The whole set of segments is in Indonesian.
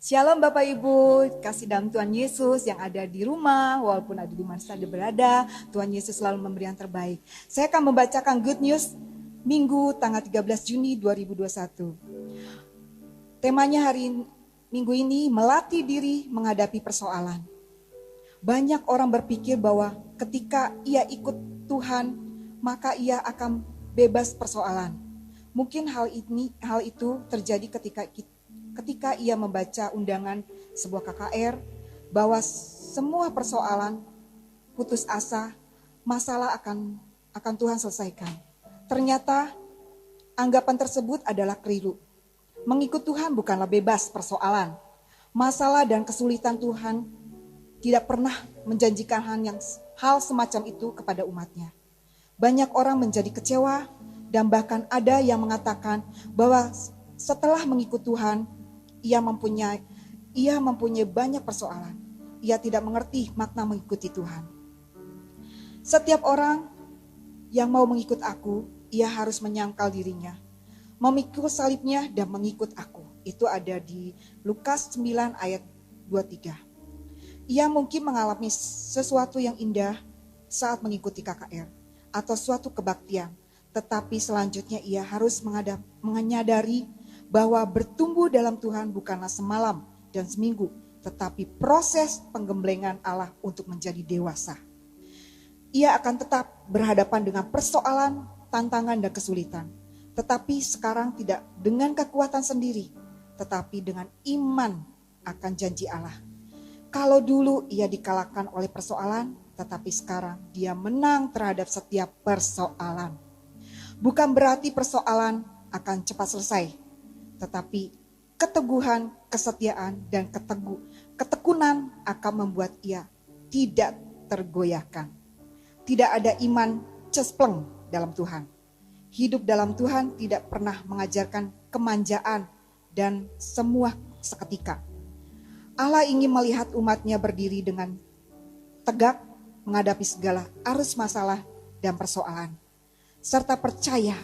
Shalom Bapak Ibu, kasih dalam Tuhan Yesus yang ada di rumah, walaupun ada di mana saja berada, Tuhan Yesus selalu memberi yang terbaik. Saya akan membacakan Good News Minggu tanggal 13 Juni 2021. Temanya hari Minggu ini, melatih diri menghadapi persoalan. Banyak orang berpikir bahwa ketika ia ikut Tuhan, maka ia akan bebas persoalan. Mungkin hal itu terjadi ketika ia membaca undangan sebuah KKR bahwa semua persoalan, putus asa, masalah akan Tuhan selesaikan. Ternyata anggapan tersebut adalah keliru. Mengikut Tuhan bukanlah bebas persoalan. Masalah dan kesulitan Tuhan tidak pernah menjanjikan hal semacam itu kepada umatnya. Banyak orang menjadi kecewa dan bahkan ada yang mengatakan bahwa setelah mengikut Tuhan, ia mempunyai banyak persoalan. Ia tidak mengerti makna mengikuti Tuhan. Setiap orang yang mau mengikut aku, ia harus menyangkal dirinya, memikul salibnya dan mengikut aku. Itu ada di Lukas 9 ayat 23. Ia mungkin mengalami sesuatu yang indah saat mengikuti KKR atau suatu kebaktian, tetapi selanjutnya ia harus menyadari bahwa bertumbuh dalam Tuhan bukanlah semalam dan seminggu, tetapi proses penggemblengan Allah untuk menjadi dewasa. Ia akan tetap berhadapan dengan persoalan, tantangan, dan kesulitan. Tetapi sekarang tidak dengan kekuatan sendiri, tetapi dengan iman akan janji Allah. Kalau dulu ia dikalahkan oleh persoalan, tetapi sekarang dia menang terhadap setiap persoalan. Bukan berarti persoalan akan cepat selesai, tetapi keteguhan, kesetiaan, dan ketekunan akan membuat ia tidak tergoyahkan. Tidak ada iman cespleng dalam Tuhan. Hidup dalam Tuhan tidak pernah mengajarkan kemanjaan dan semua seketika. Allah ingin melihat umatnya berdiri dengan tegak menghadapi segala arus masalah dan persoalan. Serta percaya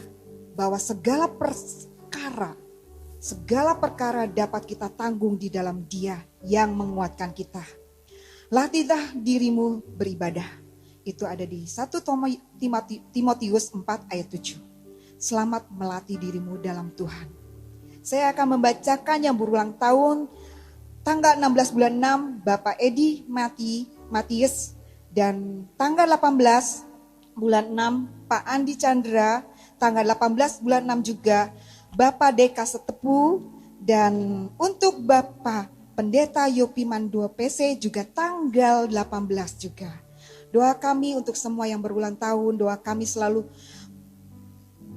bahwa segala perkara dapat kita tanggung di dalam Dia yang menguatkan kita. Latihlah dirimu beribadah. Itu ada di 1 Timotius 4 ayat 7. Selamat melatih dirimu dalam Tuhan. Saya akan membacakan yang berulang tahun tanggal 16 bulan 6 Bapak Edi Matius, dan tanggal 18 bulan 6 Pak Andi Chandra, tanggal 18 bulan 6 juga Bapak Deka Setepu, dan untuk Bapak Pendeta Yopi Manduo PC juga tanggal 18 juga. Doa kami untuk semua yang berulang tahun, doa kami selalu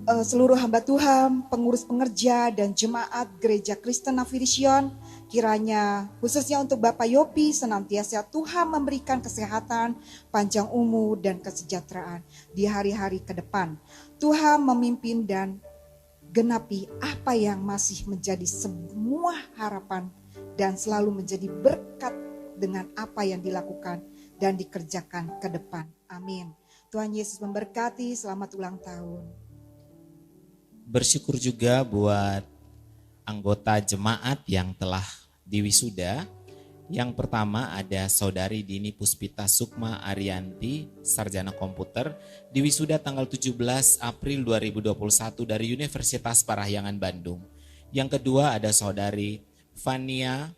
seluruh hamba Tuhan, pengurus pengerja dan jemaat Gereja Kristen Navirision, kiranya khususnya untuk Bapak Yopi senantiasa Tuhan memberikan kesehatan, panjang umur dan kesejahteraan di hari-hari ke depan. Tuhan memimpin dan genapi apa yang masih menjadi semua harapan dan selalu menjadi berkat dengan apa yang dilakukan dan dikerjakan ke depan. Amin. Tuhan Yesus memberkati, selamat ulang tahun. Bersyukur juga buat anggota jemaat yang telah diwisuda. Yang pertama ada Saudari Dini Puspita Sukma Arianti, Sarjana Komputer, diwisuda tanggal 17 April 2021 dari Universitas Parahyangan Bandung. Yang kedua ada Saudari Fania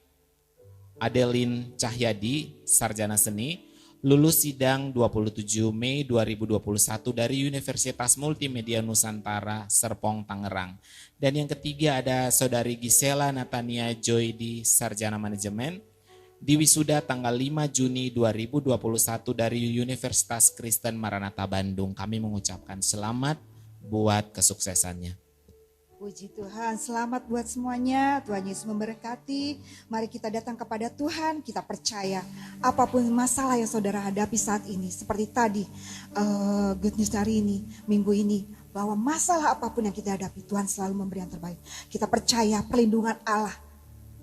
Adeline Cahyadi, Sarjana Seni, lulus sidang 27 Mei 2021 dari Universitas Multimedia Nusantara, Serpong, Tangerang. Dan yang ketiga ada Saudari Gisela Natania Joydi, Sarjana Manajemen, diwisuda tanggal 5 Juni 2021 dari Universitas Kristen Maranatha Bandung. Kami mengucapkan selamat buat kesuksesannya. Puji Tuhan, selamat buat semuanya. Tuhan Yesus memberkati. Mari kita datang kepada Tuhan, kita percaya apapun masalah yang saudara hadapi saat ini. Seperti tadi, Good News hari ini, minggu ini, bahwa masalah apapun yang kita hadapi, Tuhan selalu memberi yang terbaik. Kita percaya perlindungan Allah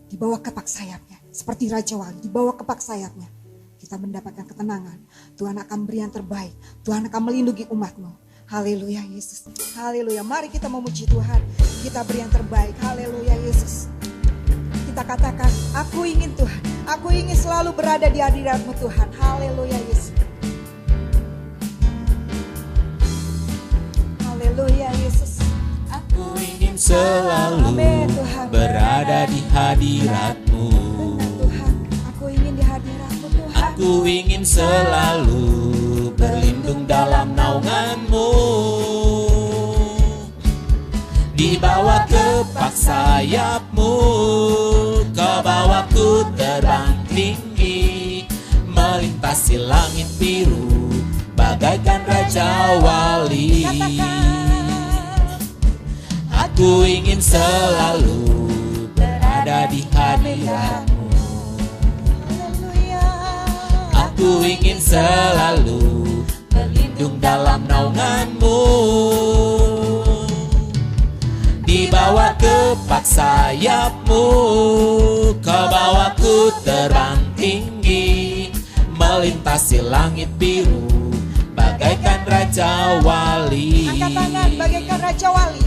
di bawah kepak sayapnya. Seperti Raja Wali, di bawah kepak sayapnya. Kita mendapatkan ketenangan. Tuhan akan beri yang terbaik. Tuhan akan melindungi umatmu. Haleluya Yesus. Haleluya. Mari kita memuji Tuhan. Kita beri yang terbaik. Haleluya Yesus. Kita akan Katakan, aku ingin Tuhan, aku ingin selalu berada di hadirat-Mu Tuhan. Haleluya Yesus. Haleluya Yesus. Aku ingin selalu Amin, Tuhan. berada di hadirat-Mu. Benar Tuhan, aku ingin di hadirat-Mu Tuhan. Aku ingin selalu berlindung dalam naungan-Mu. Di bawah kepak sayap-Mu, Kau bawaku terbang tinggi, melintasi langit biru, bagaikan Raja Wali. Aku ingin selalu berada di hadirat-Mu. Haleluya. Aku ingin selalu berlindung dalam naungan-Mu. Di bawah kepak sayap-Mu, Kau bawaku terbang tinggi, melintasi langit biru, bagaikan Raja Wali. Angkat tangan bagaikan Raja Wali.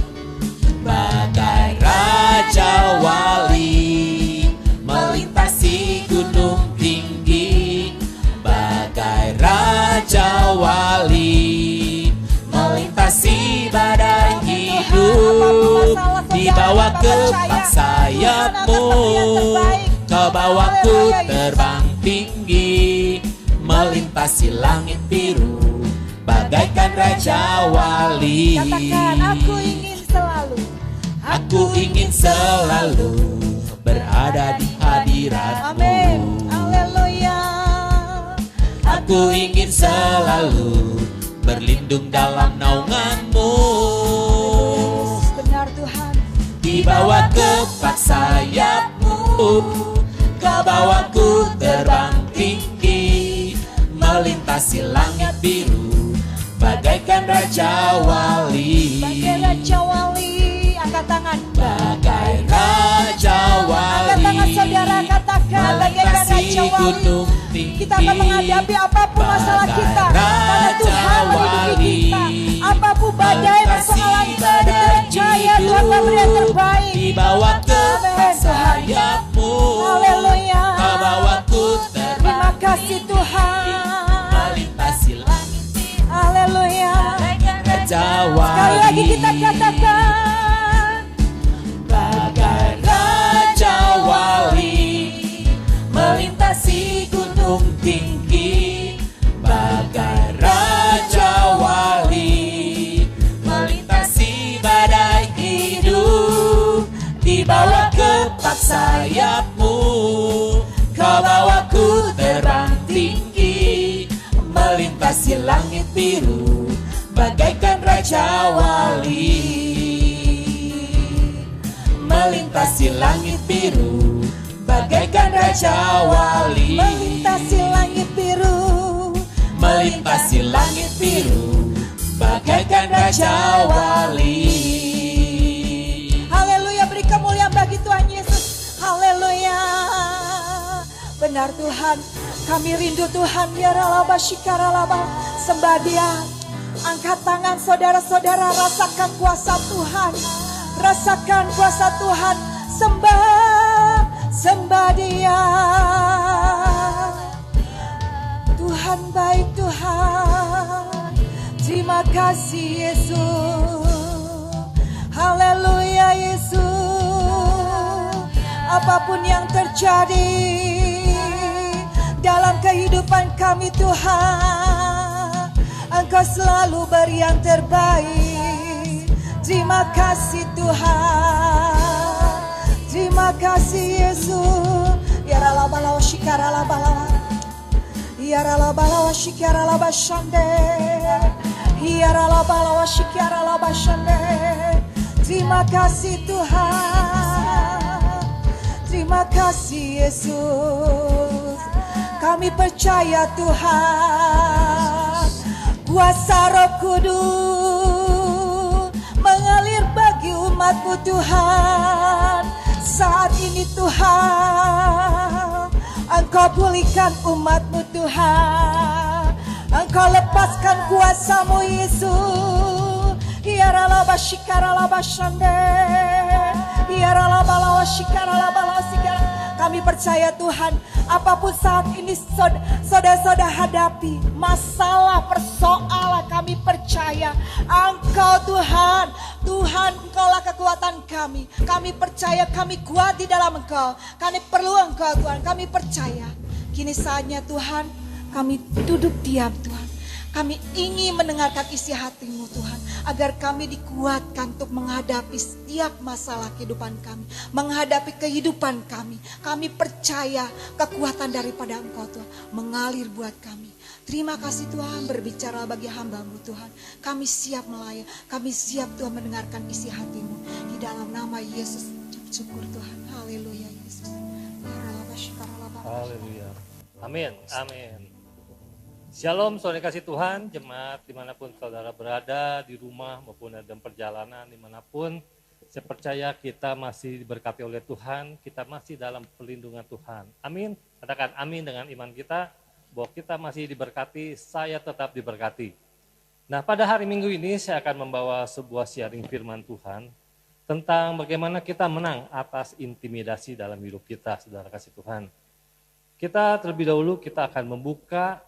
Bagai Raja Wali, melintasi gunung tinggi. Bagai Raja Wali, melintasi badai hidup. Di bawah kepak sayap-Mu, Kau bawaku terbang tinggi, melintasi langit biru, bagaikan Raja Wali. Katakan, aku ingin selalu. Aku ingin selalu berada di hadirat-Mu. Amin. Haleluya. Aku ingin selalu berlindung dalam naungan-Mu. Benar Tuhan. Di bawah kepak sayap-Mu, Kau bawaku terbang tinggi, melintasi langit biru, bagaikan Raja Wali. Bagai Raja Wali. Angkat tangan. Bagai Raja Wali, Angkat tangan saudara, katakan bagaikan Raja Wali. Kita akan menghadapi apapun masalah kita, karena Tuhan melindungi kita. Apapun badai persoalan kita, percaya Tuhan memberi yang terbaik. Di bawah kepak Amin, Tuhan. sayap-Mu, Haleluya. Kau bawaku Terima terbang kasih Tuhan. melintasi langit biru, Haleluya. Raja Sekali lagi kita Wali. katakan, Bagai Raja Wali, melintasi gunung tinggi. Bagai Raja Wali, melintasi badai hidup. Di bawah kepak sayap-Mu, Kau bawaku terbang tinggi, melintasi langit biru, bagaikan Raja Wali. Melintasi langit biru, bagaikan Raja Wali. melintasi langit biru. Melintasi langit biru, bagaikan Raja Wali. Haleluya, beri kemuliaan bagi Tuhan Yesus. Haleluya. Benar Tuhan, kami rindu Tuhan. Ya ralaba shikaralaba, sembah Dia. Angkat tangan saudara-saudara, rasakan kuasa Tuhan. Rasakan kuasa Tuhan. Sembah Dia. Tuhan baik Tuhan. Terima kasih Yesus. Haleluya Yesus. Apapun yang terjadi dalam kehidupan kami Tuhan, Engkau selalu beri yang terbaik. Terima kasih Tuhan. Terima kasih Yesus. Ya ralabalawa shikaralabalawa. Ya ralabalawa shikaralaba shande. Ya ralabalawa shikaralaba shande. Terima kasih Tuhan. Terima kasih Yesus. Kami percaya Tuhan, kuasa Roh Kudus mengalir bagi umat-Mu Tuhan. Saat ini Tuhan, Engkau pulihkan umat-Mu Tuhan. Engkau lepaskan kuasa-Mu Yesus. Yaralaba shikaralaba shande. Yaralaba lawa shikaralaba lawa sikara. Kami percaya Tuhan, apapun saat ini saudara-saudara hadapi, masalah, persoalan, kami percaya Engkau Tuhan. Tuhan, Engkaulah kekuatan kami. Kami percaya kami kuat di dalam Engkau. Kami perlu Engkau Tuhan, kami percaya. Kini saatnya Tuhan, kami duduk diam Tuhan. Kami ingin mendengarkan isi hati-Mu Tuhan, agar kami dikuatkan untuk menghadapi setiap masalah kehidupan kami, menghadapi kehidupan kami. Kami percaya kekuatan daripada Engkau Tuhan mengalir buat kami. Terima kasih Tuhan, berbicara bagi hamba-Mu Tuhan. Kami siap melayani, kami siap Tuhan mendengarkan isi hati-Mu. Di dalam nama Yesus, syukur Tuhan. Haleluya Yesus. Haleluya. Amin. Amin. Shalom, saudara kasih Tuhan, jemaat dimanapun saudara berada, di rumah maupun dalam perjalanan dimanapun. Saya percaya kita masih diberkati oleh Tuhan, kita masih dalam perlindungan Tuhan. Amin. Katakan amin dengan iman kita, bahwa kita masih diberkati, saya tetap diberkati. Nah, pada hari Minggu ini saya akan membawa sebuah sharing firman Tuhan tentang bagaimana kita menang atas intimidasi dalam hidup kita, saudara kasih Tuhan. Kita terlebih dahulu kita akan membuka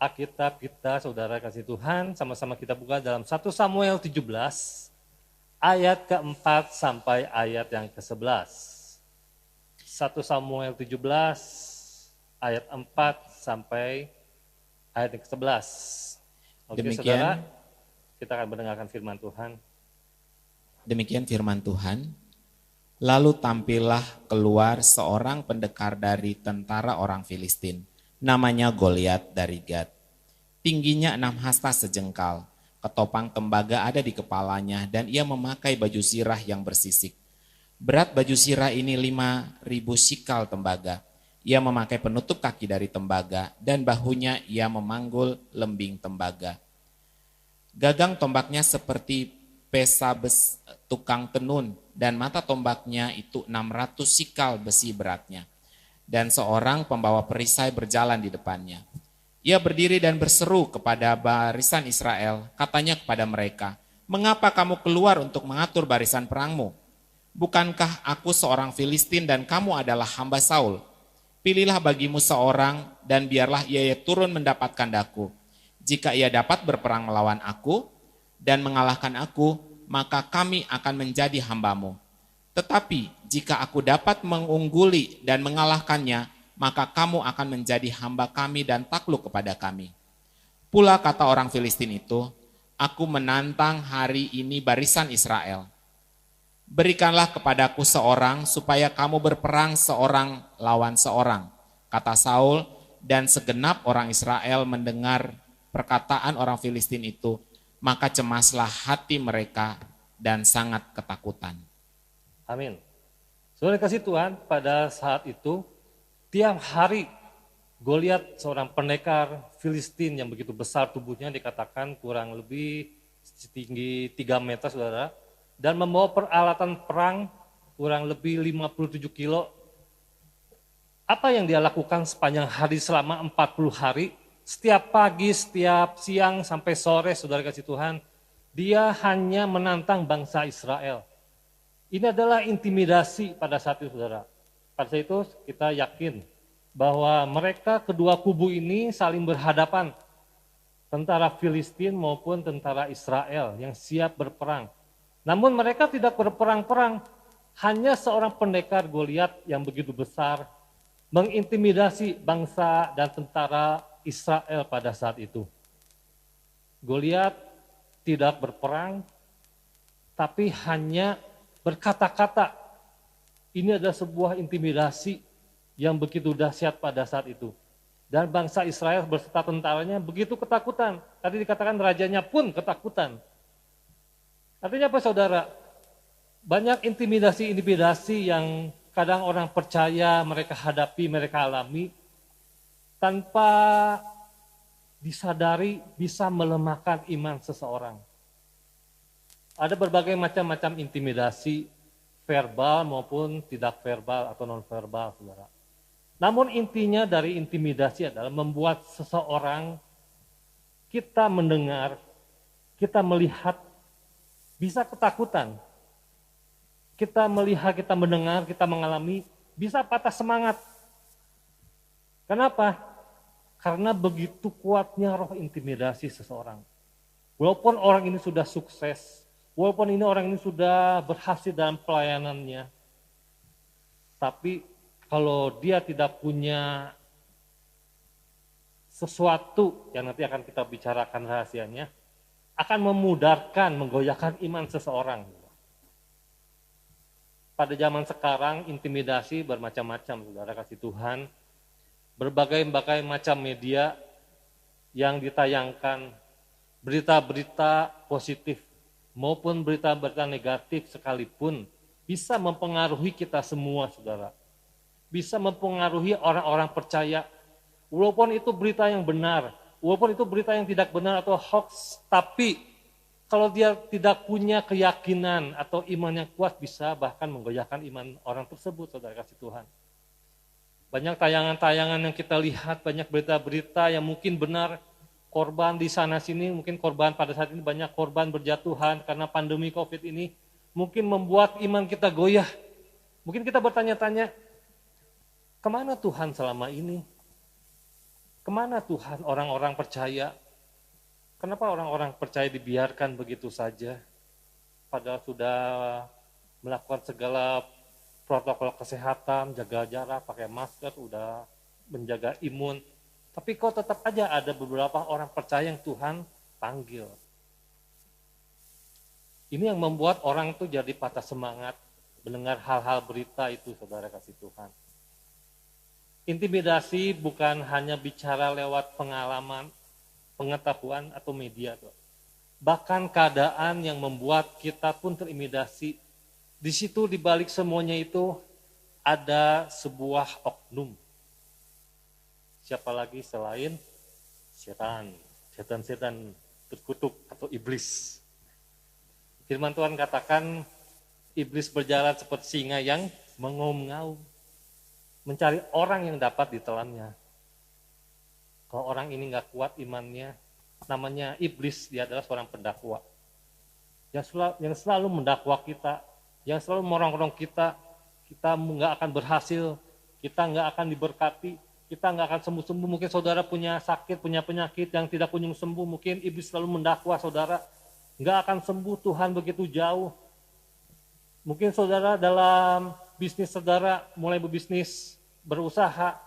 Alkitab kita, saudara kasih Tuhan, sama-sama kita buka dalam 1 Samuel 17, ayat ke-4 sampai ayat yang ke-11. 1 Samuel 17, ayat 4 sampai ayat yang ke-11. Oke, saudara, kita akan mendengarkan firman Tuhan. Demikian firman Tuhan. Lalu tampillah keluar seorang pendekar dari tentara orang Filistin, namanya Goliat dari Gat. Tingginya 6 hasta sejengkal, ketopang tembaga ada di kepalanya dan ia memakai baju sirah yang bersisik. Berat baju sirah ini 5.000 sikal tembaga. Ia memakai penutup kaki dari tembaga dan bahunya ia memanggul lembing tembaga. Gagang tombaknya seperti pesa tukang tenun dan mata tombaknya itu 600 sikal besi beratnya. Dan seorang pembawa perisai berjalan di depannya. Ia berdiri dan berseru kepada barisan Israel, katanya kepada mereka, "Mengapa kamu keluar untuk mengatur barisan perangmu? Bukankah aku seorang Filistin dan kamu adalah hamba Saul? Pilihlah bagimu seorang dan biarlah ia turun mendapatkan daku. Jika ia dapat berperang melawan aku dan mengalahkan aku, maka kami akan menjadi hambamu. Tetapi jika aku dapat mengungguli dan mengalahkannya, maka kamu akan menjadi hamba kami dan takluk kepada kami." Pula kata orang Filistin itu, "Aku menantang hari ini barisan Israel. Berikanlah kepadaku seorang supaya kamu berperang seorang lawan seorang." Kata Saul, dan segenap orang Israel mendengar perkataan orang Filistin itu, maka cemaslah hati mereka dan sangat ketakutan. Amin. Saudara kasih Tuhan, pada saat itu tiap hari Goliat, seorang pendekar Filistin yang begitu besar tubuhnya, dikatakan kurang lebih setinggi 3 meter saudara, dan membawa peralatan perang kurang lebih 57 kilo. Apa yang dia lakukan sepanjang hari selama 40 hari, setiap pagi, setiap siang sampai sore saudara kasih Tuhan, dia hanya menantang bangsa Israel. Ini adalah intimidasi pada saat itu saudara. Pada saat itu kita yakin bahwa mereka kedua kubu ini saling berhadapan. Tentara Filistin maupun tentara Israel yang siap berperang. Namun mereka tidak berperang-perang. Hanya seorang pendekar Goliat yang begitu besar mengintimidasi bangsa dan tentara Israel pada saat itu. Goliat tidak berperang, tapi hanya berkata-kata. Ini adalah sebuah intimidasi yang begitu dahsyat pada saat itu. Dan bangsa Israel berserta tentaranya begitu ketakutan. Tadi dikatakan rajanya pun ketakutan. Artinya apa saudara? Banyak intimidasi-intimidasi yang kadang orang percaya mereka hadapi, mereka alami. Tanpa disadari bisa melemahkan iman seseorang. Ada berbagai macam-macam intimidasi, verbal maupun tidak verbal atau non-verbal, saudara. Namun intinya dari intimidasi adalah membuat seseorang, kita mendengar, kita melihat, bisa ketakutan. Kita melihat, kita mendengar, kita mengalami, bisa patah semangat. Kenapa? Karena begitu kuatnya roh intimidasi seseorang. Walaupun orang ini sudah sukses, walaupun orang ini sudah berhasil dalam pelayanannya, tapi kalau dia tidak punya sesuatu yang nanti akan kita bicarakan rahasianya, akan memudarkan, menggoyahkan iman seseorang. Pada zaman sekarang intimidasi bermacam-macam, saudara kasih Tuhan. Berbagai macam media yang ditayangkan, berita-berita positif maupun berita-berita negatif sekalipun bisa mempengaruhi kita semua, saudara. Bisa mempengaruhi orang-orang percaya. Walaupun itu berita yang benar, walaupun itu berita yang tidak benar atau hoax, tapi kalau dia tidak punya keyakinan atau iman yang kuat bisa bahkan menggoyahkan iman orang tersebut, saudara kasih Tuhan. Banyak tayangan-tayangan yang kita lihat, banyak berita-berita yang mungkin benar, korban di sana sini, mungkin korban pada saat ini banyak korban berjatuhan karena pandemi COVID ini, mungkin membuat iman kita goyah. Mungkin kita bertanya-tanya, kemana Tuhan selama ini? Kemana Tuhan orang-orang percaya? Kenapa orang-orang percaya dibiarkan begitu saja? Padahal sudah melakukan segala protokol kesehatan, jaga jarak, pakai masker, udah menjaga imun. Tapi kok tetap aja ada beberapa orang percaya yang Tuhan panggil. Ini yang membuat orang tuh jadi patah semangat mendengar hal-hal berita itu, saudara kasih Tuhan. Intimidasi bukan hanya bicara lewat pengalaman, pengetahuan atau media. Bahkan keadaan yang membuat kita pun terintimidasi. Di situ di balik semuanya itu ada sebuah oknum. Siapa lagi selain setan terkutuk atau iblis. Firman Tuhan katakan iblis berjalan seperti singa yang mengaum-ngaum, mencari orang yang dapat ditelannya. Kalau orang ini nggak kuat imannya, namanya iblis, dia adalah seorang pendakwa. Yang selalu mendakwa kita, yang selalu morong-morong kita nggak akan berhasil, kita nggak akan diberkati, kita nggak akan sembuh-sembuh. Mungkin saudara punya sakit, punya penyakit yang tidak kunjung sembuh, mungkin iblis selalu mendakwa saudara, nggak akan sembuh, Tuhan begitu jauh. Mungkin saudara dalam bisnis saudara mulai berbisnis, berusaha,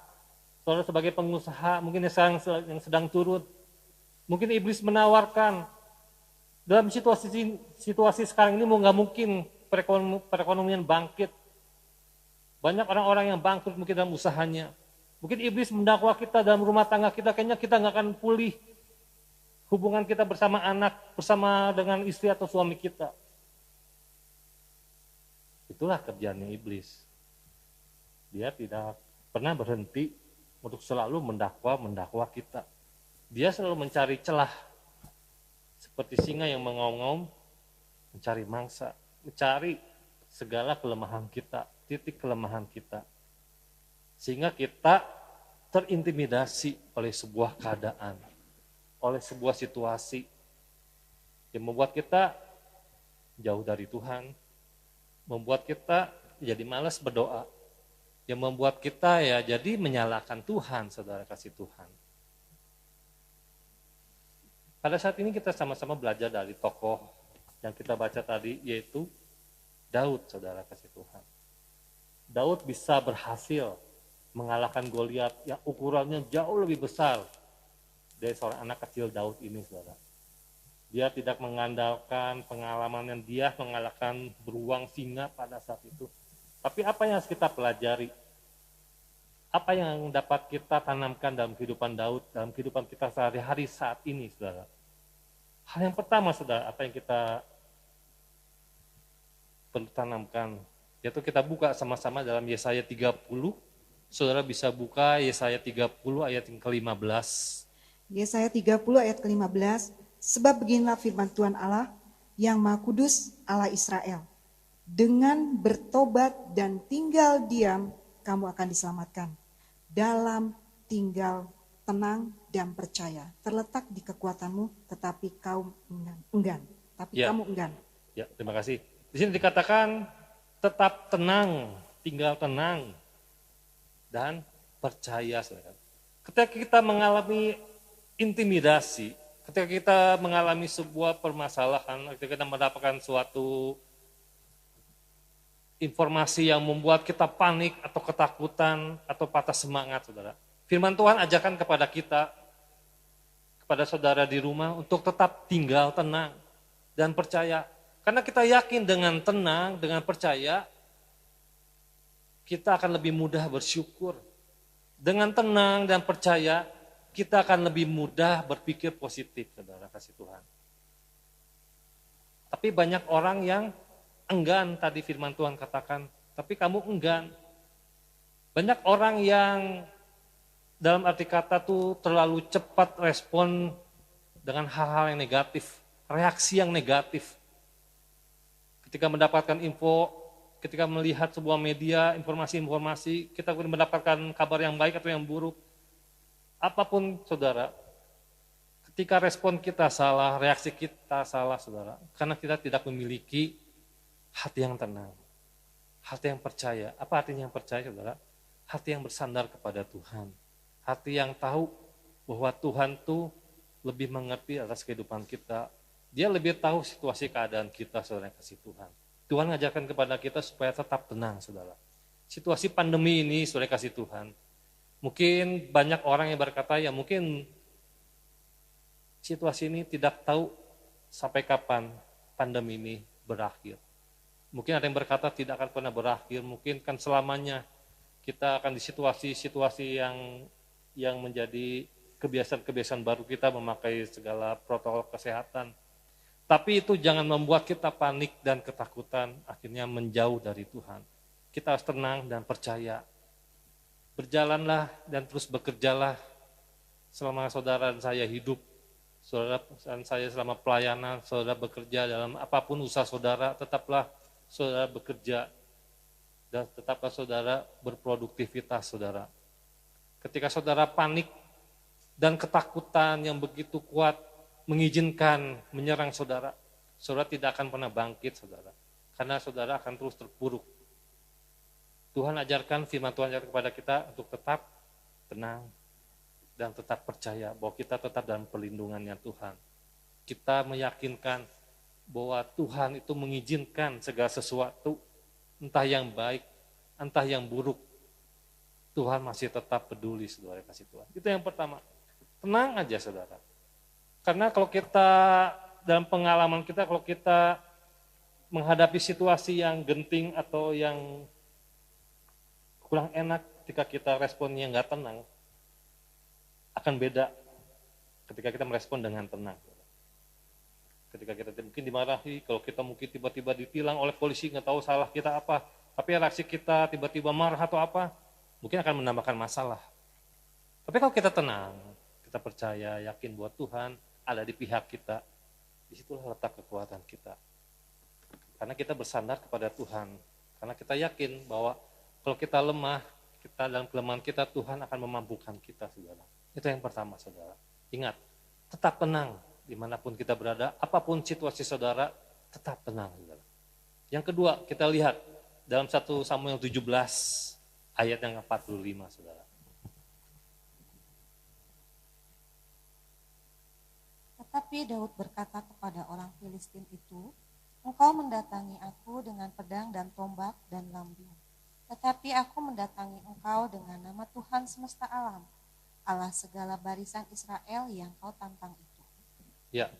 saudara sebagai pengusaha, mungkin yang sedang turun. Mungkin iblis menawarkan, dalam situasi sekarang ini nggak mungkin perekonomian bangkit. Banyak orang-orang yang bangkrut mungkin dalam usahanya. Mungkin iblis mendakwa kita dalam rumah tangga kita, kayaknya kita nggak akan pulih. Hubungan kita bersama anak, bersama dengan istri atau suami kita. Itulah kerjaannya iblis. Dia tidak pernah berhenti untuk selalu mendakwa kita. Dia selalu mencari celah. Seperti singa yang mengaum-ngaum, mencari mangsa, mencari segala kelemahan kita, titik kelemahan kita. Sehingga kita terintimidasi oleh sebuah keadaan, oleh sebuah situasi yang membuat kita jauh dari Tuhan, membuat kita jadi malas berdoa, yang membuat kita ya jadi menyalahkan Tuhan, saudara kasih Tuhan. Pada saat ini kita sama-sama belajar dari tokoh yang kita baca tadi, yaitu Daud, saudara kasih Tuhan. Daud bisa berhasil mengalahkan Goliat yang ukurannya jauh lebih besar dari seorang anak kecil Daud ini, saudara. Dia tidak mengandalkan pengalaman yang dia mengalahkan beruang singa pada saat itu. Tapi apa yang harus kita pelajari? Apa yang dapat kita tanamkan dalam kehidupan Daud, dalam kehidupan kita sehari-hari saat ini, saudara? Hal yang pertama, saudara, apa yang kita perlu tanamkan, yaitu kita buka sama-sama dalam Yesaya 30. Saudara bisa buka Yesaya 30 ayat yang ke-15. Yesaya 30 ayat ke-15. Sebab beginilah firman Tuhan Allah yang Maha Kudus, Allah Israel. Dengan bertobat dan tinggal diam, kamu akan diselamatkan. Dalam tinggal tenang dan percaya. Terletak di kekuatanmu, tetapi kaum enggan. Kamu enggan. Ya, terima kasih. Di sini dikatakan tetap tenang, tinggal tenang. dan percaya, saudara. Ketika kita mengalami intimidasi, ketika kita mengalami sebuah permasalahan, ketika kita mendapatkan suatu informasi yang membuat kita panik atau ketakutan atau patah semangat, saudara. Firman Tuhan ajarkan kepada kita, kepada saudara di rumah untuk tetap tinggal tenang dan percaya. Karena kita yakin dengan tenang, dengan percaya, kita akan lebih mudah bersyukur. Dengan tenang dan percaya, kita akan lebih mudah berpikir positif, saudara kasih Tuhan. Tapi banyak orang yang enggan, tadi firman Tuhan katakan, tapi kamu enggan. Banyak orang yang dalam arti kata tuh terlalu cepat respon dengan hal-hal yang negatif, reaksi yang negatif. Ketika mendapatkan info, ketika melihat sebuah media, informasi-informasi, kita mendapatkan kabar yang baik atau yang buruk. Apapun, saudara, ketika respon kita salah, reaksi kita salah, saudara, karena kita tidak memiliki hati yang tenang, hati yang percaya. Apa artinya yang percaya, saudara? Hati yang bersandar kepada Tuhan. Hati yang tahu bahwa Tuhan tuh lebih mengerti atas kehidupan kita. Dia lebih tahu situasi keadaan kita, saudara yang kasih Tuhan. Tuhan mengajarkan kepada kita supaya tetap tenang, saudara. Situasi pandemi ini, saudara kasih Tuhan, mungkin banyak orang yang berkata, ya mungkin situasi ini tidak tahu sampai kapan pandemi ini berakhir. Mungkin ada yang berkata tidak akan pernah berakhir, mungkin kan selamanya kita akan di situasi-situasi yang menjadi kebiasaan-kebiasaan baru kita memakai segala protokol kesehatan. Tapi itu jangan membuat kita panik dan ketakutan, akhirnya menjauh dari Tuhan. Kita harus tenang dan percaya. Berjalanlah dan terus bekerjalah selama saudara dan saya hidup, saudara dan saya selama pelayanan, saudara bekerja dalam apapun usaha saudara, tetaplah saudara bekerja dan tetaplah saudara berproduktivitas, saudara. Ketika saudara panik dan ketakutan yang begitu kuat mengizinkan menyerang saudara, saudara tidak akan pernah bangkit, saudara. Karena saudara akan terus terpuruk. Tuhan ajarkan, firman Tuhan ajarkan kepada kita untuk tetap tenang dan tetap percaya bahwa kita tetap dalam perlindungannya Tuhan. Kita meyakinkan bahwa Tuhan itu mengizinkan segala sesuatu, entah yang baik, entah yang buruk, Tuhan masih tetap peduli, saudara kasih Tuhan. Itu yang pertama. Tenang aja, saudara. Karena kalau kita dalam pengalaman kita, kalau kita menghadapi situasi yang genting atau yang kurang enak, ketika kita responnya nggak tenang, akan beda ketika kita merespon dengan tenang. Ketika kita mungkin dimarahi, kalau kita mungkin tiba-tiba ditilang oleh polisi, nggak tahu salah kita apa, tapi reaksi kita tiba-tiba marah atau apa, mungkin akan menambahkan masalah. Tapi kalau kita tenang, kita percaya, yakin bahwa Tuhan ada di pihak kita, disitulah letak kekuatan kita. Karena kita bersandar kepada Tuhan, karena kita yakin bahwa kalau kita lemah, kita dalam kelemahan kita, Tuhan akan memampukan kita, saudara. Itu yang pertama, saudara. Ingat, tetap tenang dimanapun kita berada, apapun situasi saudara, tetap tenang, saudara. Yang kedua, kita lihat dalam 1 Samuel 17 ayat yang 45, saudara. Tetapi Daud berkata kepada orang Filistin itu, engkau mendatangi aku dengan pedang dan tombak dan lambung. Tetapi aku mendatangi engkau dengan nama Tuhan semesta alam, Allah segala barisan Israel yang kau tantang itu. Ya.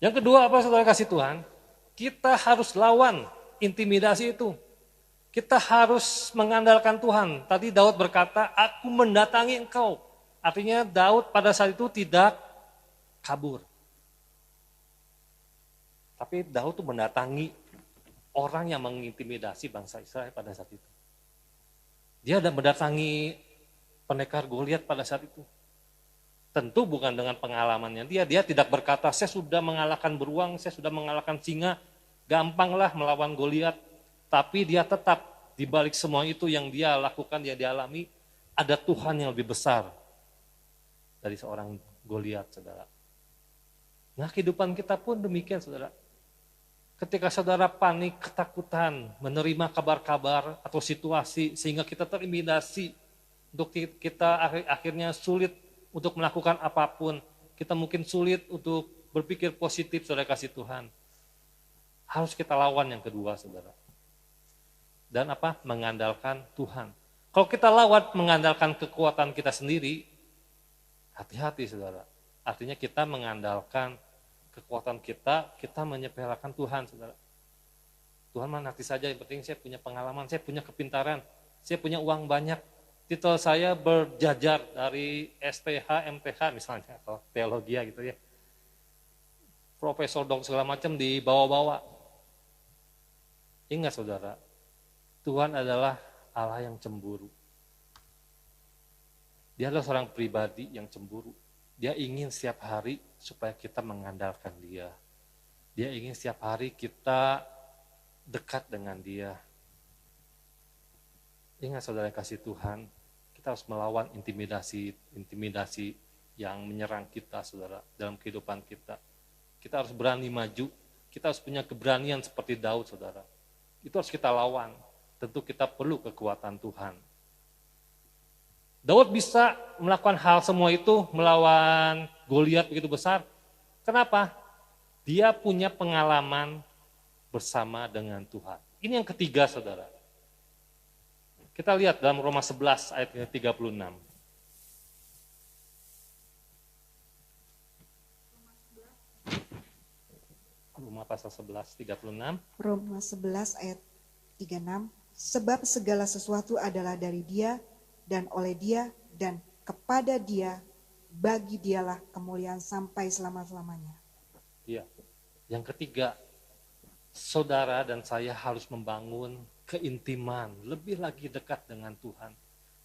Yang kedua apa, saudara kasih Tuhan? Kita harus lawan intimidasi itu. Kita harus mengandalkan Tuhan. Tadi Daud berkata, aku mendatangi engkau. Artinya Daud pada saat itu tidak kabur. Tapi Daud itu mendatangi orang yang mengintimidasi bangsa Israel pada saat itu. Dia ada mendatangi pendekar Goliat pada saat itu. Tentu bukan dengan pengalamannya dia tidak berkata, saya sudah mengalahkan beruang, saya sudah mengalahkan singa, gampanglah melawan Goliat. Tapi dia tetap di balik semua itu yang dia lakukan, yang dia alami, ada Tuhan yang lebih besar dari seorang Goliat, saudara. Nah, kehidupan kita pun demikian, saudara. Ketika saudara panik, ketakutan, menerima kabar-kabar atau situasi sehingga kita terintimidasi, Untuk kita akhirnya sulit untuk melakukan apapun. Kita mungkin sulit untuk berpikir positif, saudara kasih Tuhan. Harus kita lawan yang kedua, saudara. Dan apa? Mengandalkan Tuhan. Kalau kita lawan mengandalkan kekuatan kita sendiri, hati-hati, saudara. Artinya kita mengandalkan kekuatan kita menyepelekan Tuhan, saudara. Tuhan mah nanti saja, yang penting saya punya pengalaman, saya punya kepintaran, saya punya uang banyak, titel saya berjajar dari STH, MTH misalnya, atau teologi gitu ya. Profesor, dokter segala macam dibawa-bawa. Ingat saudara, Tuhan adalah Allah yang cemburu. Dia adalah seorang pribadi yang cemburu. Dia ingin setiap hari supaya kita mengandalkan Dia. Dia ingin setiap hari kita dekat dengan Dia. Ingat saudara yang kasih Tuhan, kita harus melawan intimidasi yang menyerang kita, saudara, dalam kehidupan kita. Kita harus berani maju, kita harus punya keberanian seperti Daud, saudara. Itu harus kita lawan. Tentu kita perlu kekuatan Tuhan. Daud bisa melakukan hal semua itu melawan Goliat begitu besar. Kenapa? Dia punya pengalaman bersama dengan Tuhan. Ini yang ketiga, saudara. Kita lihat dalam Roma 11 ayat 36. Roma pasal 11, 36. Roma 11 ayat 36. Sebab segala sesuatu adalah dari Dia, dan oleh Dia, dan kepada Dia, bagi Dialah kemuliaan sampai selama-lamanya. Iya. Yang ketiga, saudara dan saya harus membangun keintiman, lebih lagi dekat dengan Tuhan.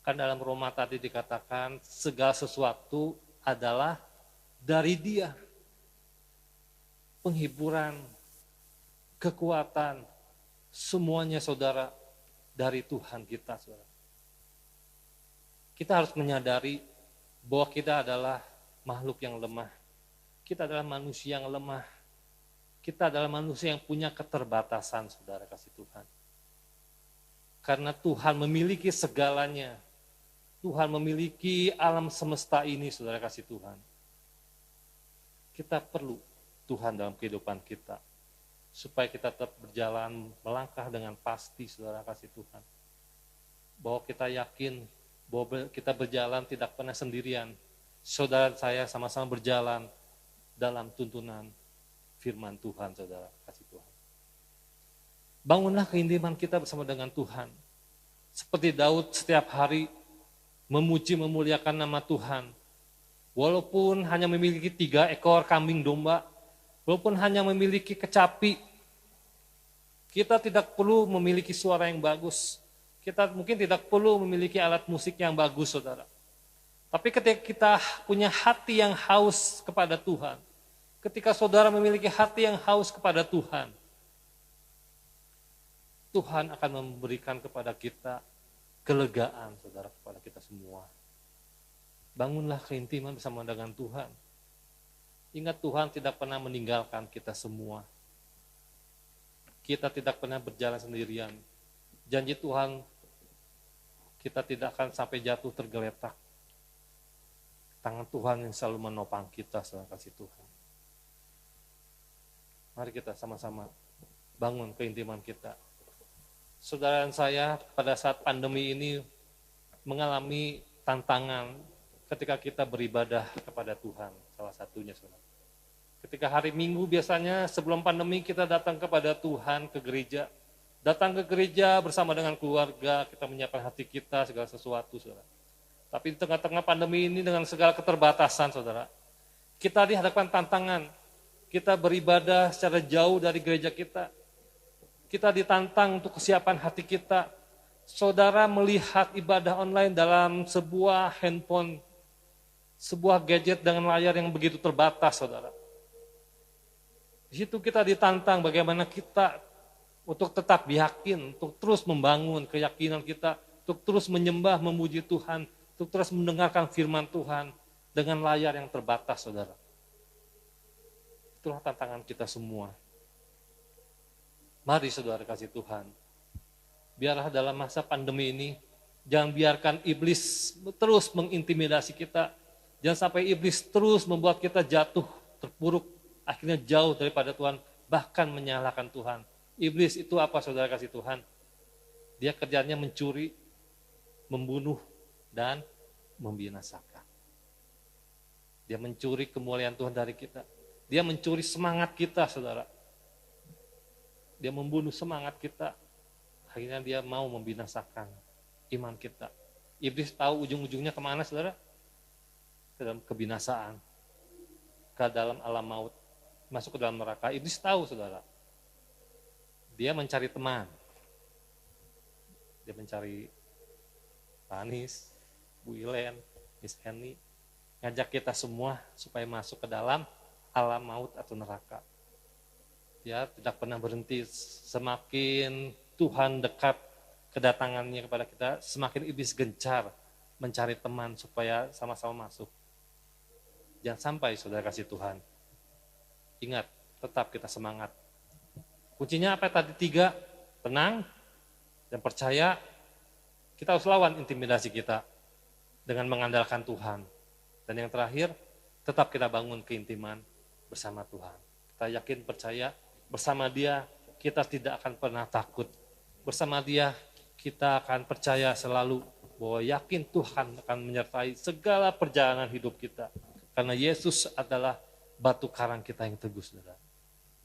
Kan dalam Roma tadi dikatakan segala sesuatu adalah dari Dia. Penghiburan, kekuatan, semuanya saudara dari Tuhan kita, saudara. Kita harus menyadari bahwa kita adalah makhluk yang lemah. Kita adalah manusia yang lemah. Kita adalah manusia yang punya keterbatasan, saudara kasih Tuhan. Karena Tuhan memiliki segalanya. Tuhan memiliki alam semesta ini, saudara kasih Tuhan. Kita perlu Tuhan dalam kehidupan kita. Supaya kita tetap berjalan, melangkah dengan pasti, saudara kasih Tuhan. Bahwa kita yakin, bahwa kita berjalan tidak pernah sendirian. Saudara saya sama-sama berjalan dalam tuntunan firman Tuhan, saudara kasih Tuhan. Bangunlah keintiman kita bersama dengan Tuhan. Seperti Daud setiap hari memuji memuliakan nama Tuhan. Walaupun hanya memiliki 3 ekor kambing domba, walaupun hanya memiliki kecapi, kita tidak perlu memiliki suara yang bagus. Kita mungkin tidak perlu memiliki alat musik yang bagus, saudara. Tapi ketika kita punya hati yang haus kepada Tuhan, ketika saudara memiliki hati yang haus kepada Tuhan, Tuhan akan memberikan kepada kita kelegaan, saudara, kepada kita semua. Bangunlah keintiman bersama dengan Tuhan. Ingat Tuhan tidak pernah meninggalkan kita semua. Kita tidak pernah berjalan sendirian. Janji Tuhan, kita tidak akan sampai jatuh tergeletak. Tangan Tuhan yang selalu menopang kita, saudara kasih Tuhan. Mari kita sama-sama bangun keintiman kita. Saudara dan saya pada saat pandemi ini mengalami tantangan ketika kita beribadah kepada Tuhan, salah satunya, saudara. Ketika hari Minggu biasanya sebelum pandemi kita datang kepada Tuhan ke gereja. Datang ke gereja bersama dengan keluarga, kita menyiapkan hati kita, segala sesuatu, saudara. Tapi di tengah-tengah pandemi ini dengan segala keterbatasan, saudara, kita dihadapkan tantangan. Kita beribadah secara jauh dari gereja kita. Kita ditantang untuk kesiapan hati kita. Saudara melihat ibadah online dalam sebuah handphone, sebuah gadget dengan layar yang begitu terbatas, saudara. Di situ kita ditantang bagaimana kita untuk tetap yakin, untuk terus membangun keyakinan kita, untuk terus menyembah, memuji Tuhan, untuk terus mendengarkan firman Tuhan dengan layar yang terbatas, saudara. Itulah tantangan kita semua. Mari saudara kasih Tuhan, biarlah dalam masa pandemi ini, Jangan biarkan iblis terus mengintimidasi kita. Jangan sampai iblis terus membuat kita jatuh, terpuruk, akhirnya jauh daripada Tuhan, bahkan menyalahkan Tuhan. Iblis itu apa saudara kasih Tuhan? Dia kerjanya mencuri, membunuh, dan membinasakan. Dia mencuri kemuliaan Tuhan dari kita. Dia mencuri semangat kita, saudara. Dia membunuh semangat kita. Akhirnya dia mau membinasakan iman kita. Iblis tahu ujung-ujungnya kemana, saudara? Ke dalam kebinasaan. Ke dalam alam maut. Masuk ke dalam neraka. Iblis tahu, saudara. Dia mencari teman. Dia mencari Panis, Bu Ilen, Miss Annie, ngajak kita semua supaya masuk ke dalam alam maut atau neraka. Dia tidak pernah berhenti, semakin Tuhan dekat kedatangannya kepada kita, semakin iblis gencar mencari teman supaya sama-sama masuk. Jangan sampai saudara kasih Tuhan. Ingat, tetap kita semangat. Kuncinya apa tadi? 3, tenang dan percaya. Kita harus lawan intimidasi kita dengan mengandalkan Tuhan. Dan yang terakhir, tetap kita bangun keintiman bersama Tuhan. Kita yakin, percaya, bersama Dia kita tidak akan pernah takut. Bersama Dia kita akan percaya selalu bahwa yakin Tuhan akan menyertai segala perjalanan hidup kita. Karena Yesus adalah batu karang kita yang teguh, saudara.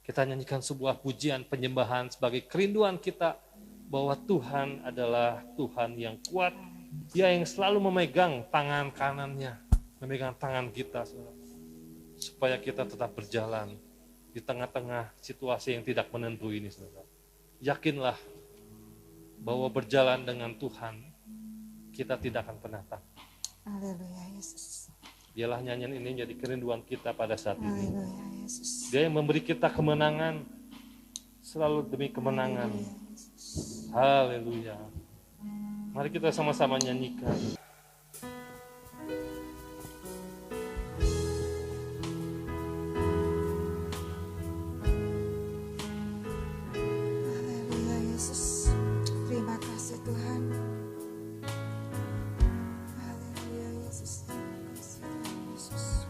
Kita nyanyikan sebuah pujian penyembahan sebagai kerinduan kita bahwa Tuhan adalah Tuhan yang kuat. Dia yang selalu memegang tangan kanannya, memegang tangan kita, saudara. Supaya kita tetap berjalan di tengah-tengah situasi yang tidak menentu ini, saudara. Yakinlah bahwa berjalan dengan Tuhan, kita tidak akan pernah takut. Haleluya, Yesus. Dialah nyanyian ini jadi kerinduan kita pada saat ini. Haleluya, Yesus. Dia yang memberi kita kemenangan, selalu demi kemenangan. Haleluya. Mari kita sama-sama nyanyikan. Haleluya, Yesus. Terima kasih Tuhan. Haleluya, Yesus. Terima kasih Tuhan Yesus.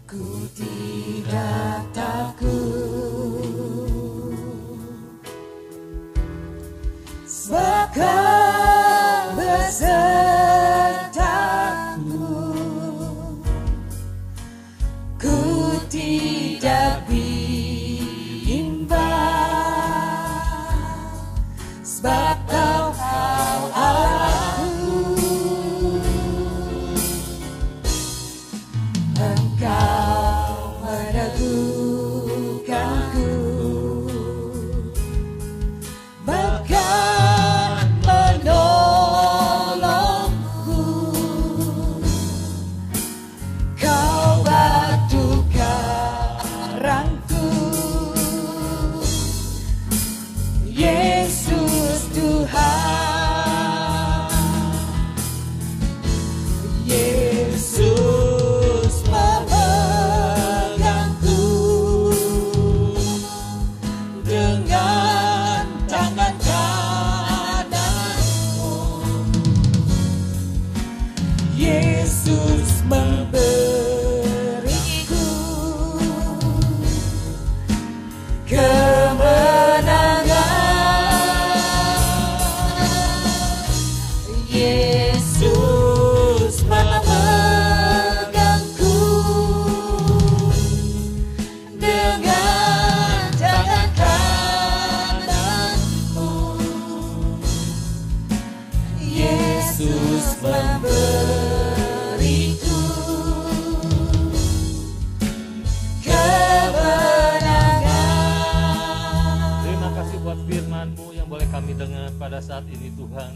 Ku tidak takut, sebab Kau besertaku. Ku tidak bimbang, sebab Kau Allahku. Engkau meneguhkanku, bahkan menolongku. Kau batu karangku, Yesus Tuhan. Yesus memegangku dengan tangan kananmu. Yesus memberiku kemenangan. Yesus memegangku dengan tangan kananmu. Yesus memberiku kemenangan. Terima kasih buat firman-Mu yang boleh kami dengar pada saat ini, Tuhan.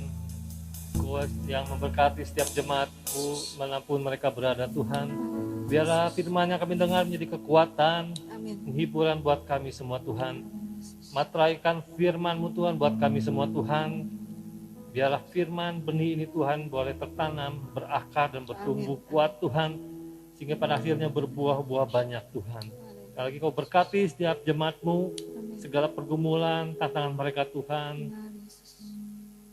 Kau yang memberkati setiap jemaat-Mu manapun mereka berada, Tuhan. Biarlah firman yang kami dengar menjadi kekuatan, Amin. hiburan buat kami semua, Tuhan. Materaikan firman-Mu, Tuhan, buat kami semua, Tuhan. Biarlah firman benih ini Tuhan boleh tertanam, berakar dan bertumbuh kuat Tuhan, sehingga pada akhirnya berbuah-buah banyak Tuhan. Sekali lagi Kau berkati setiap jemaat-Mu, segala pergumulan, tantangan mereka Tuhan.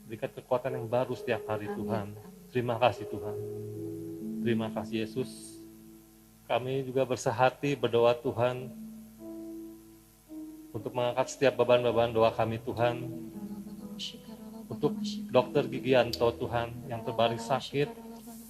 Berikan kekuatan yang baru setiap hari Tuhan. Terima kasih Tuhan. Terima kasih Yesus. Kami juga bersehati berdoa Tuhan, untuk mengangkat setiap beban-beban doa kami Tuhan. Untuk Dokter Gigianto Tuhan yang terbaring sakit,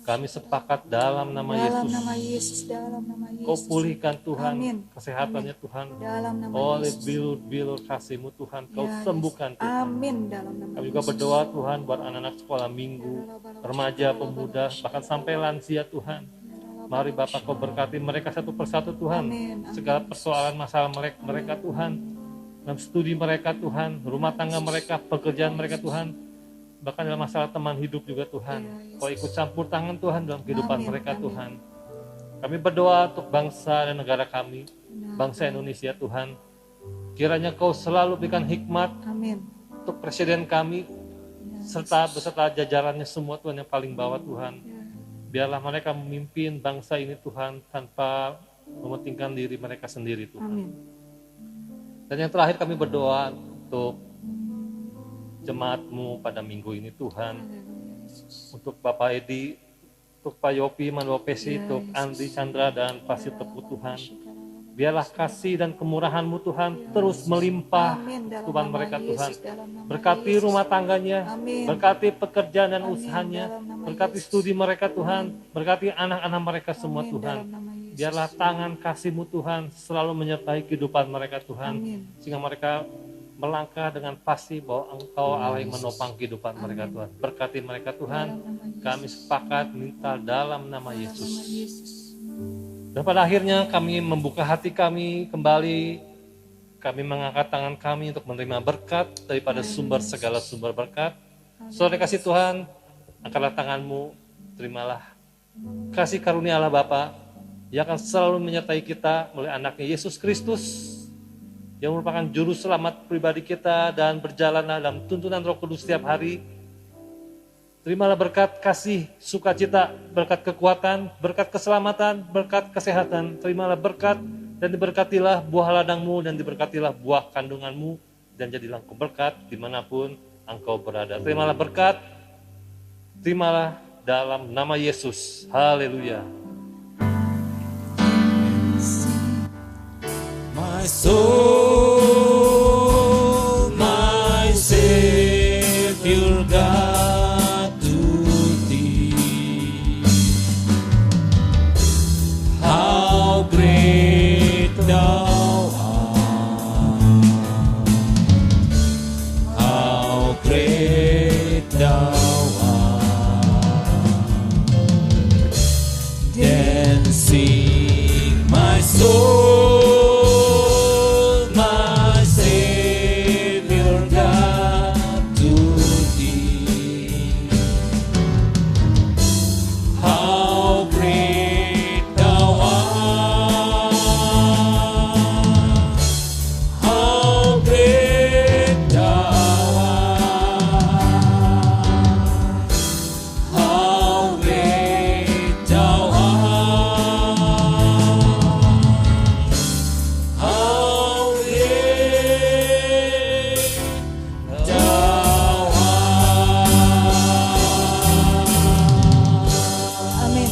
kami sepakat dalam nama Dalam Yesus. nama Yesus, dalam nama Yesus. Kau pulihkan Tuhan Amin. kesehatannya Tuhan. Dalam nama Oleh Yesus. bilur-bilur kasih-Mu Tuhan, Kau Ya, sembuhkan Tuhan. Amin dalam nama Kami juga Yesus. berdoa Tuhan buat anak-anak sekolah minggu, remaja, pemuda, bahkan sampai lansia Tuhan. Mari Bapak Kau berkati mereka satu persatu Tuhan. Amin. Segala persoalan masalah mereka Tuhan. Dalam studi mereka Tuhan, rumah tangga mereka, pekerjaan mereka Tuhan. Bahkan dalam masalah teman hidup juga Tuhan. Kau ikut campur tangan Tuhan dalam kehidupan Amin, mereka amin. Tuhan. Kami berdoa untuk bangsa dan negara kami, bangsa Indonesia Tuhan. Kiranya Kau selalu berikan hikmat Amin. untuk presiden kami, serta beserta jajarannya semua Tuhan yang paling bawah Tuhan. Biarlah mereka memimpin bangsa ini Tuhan tanpa mementingkan diri mereka sendiri Tuhan. Amin. Dan yang terakhir kami berdoa untuk jemaat-Mu pada minggu ini Tuhan. Untuk Bapak Edi, untuk Pak Yopi, Manuel Pesi, untuk Andi Chandra dan Pasir Tepu Tuhan. Biarlah kasih dan kemurahan-Mu Tuhan terus melimpah Amin. Dalam Tuhan nama mereka Yesus, Tuhan. dalam nama Berkati Yesus. rumah tangganya, Amin. berkati pekerjaan dan Amin. usahanya, Dalam nama berkati Yesus. studi mereka Tuhan, berkati anak-anak mereka semua Amin. Tuhan. Dalam nama Yesus. Biarlah tangan kasih-Mu Tuhan selalu menyertai kehidupan mereka Tuhan, Amin. sehingga mereka melangkah dengan pasti bahwa Engkau Allah yang menopang kehidupan mereka Tuhan. Berkati mereka Tuhan, kami sepakat minta dalam nama Nama Yesus. Yesus. Dan pada akhirnya kami membuka hati kami kembali, kami mengangkat tangan kami untuk menerima berkat daripada sumber segala sumber berkat. Saudara kasih Tuhan, angkatlah tanganmu, terimalah kasih karunia Allah Bapa yang akan selalu menyertai kita melalui anaknya Yesus Kristus, yang merupakan juru selamat pribadi kita, dan berjalanlah dalam tuntunan Roh Kudus setiap hari. Terimalah berkat kasih, sukacita, berkat kekuatan, berkat keselamatan, berkat kesehatan. Terimalah berkat dan diberkatilah buah ladangmu dan diberkatilah buah kandunganmu, dan jadilah engkau berkat dimanapun engkau berada. Terimalah berkat, terimalah dalam nama Yesus. Haleluya. My soul, my Savior God, to Thee. How great Thou art! How great Thou art! Then sing my soul.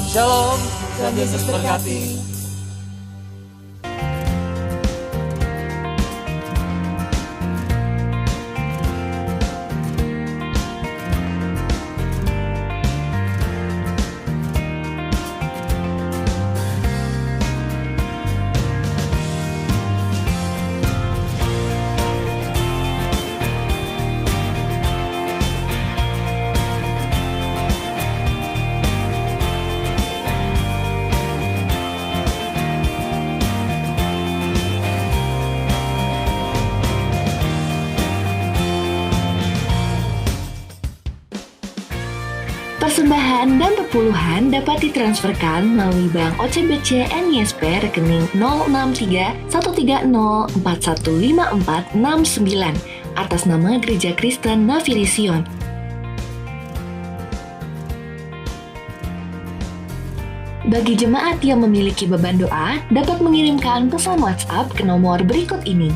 Shalom, Tuhan Yesus berkati. Persembahan dan pepuluhan dapat ditransferkan melalui Bank OCBC NISP rekening 063 130 415469 atas nama Gereja Kristen Nafiri Sion. Bagi jemaat yang memiliki beban doa, dapat mengirimkan pesan WhatsApp ke nomor berikut ini.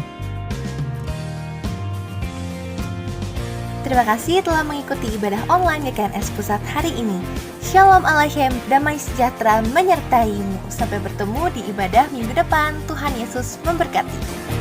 Terima kasih telah mengikuti ibadah online GKNS Pusat hari ini. Shalom Aleichem, damai sejahtera menyertaimu. Sampai bertemu di ibadah minggu depan. Tuhan Yesus memberkati.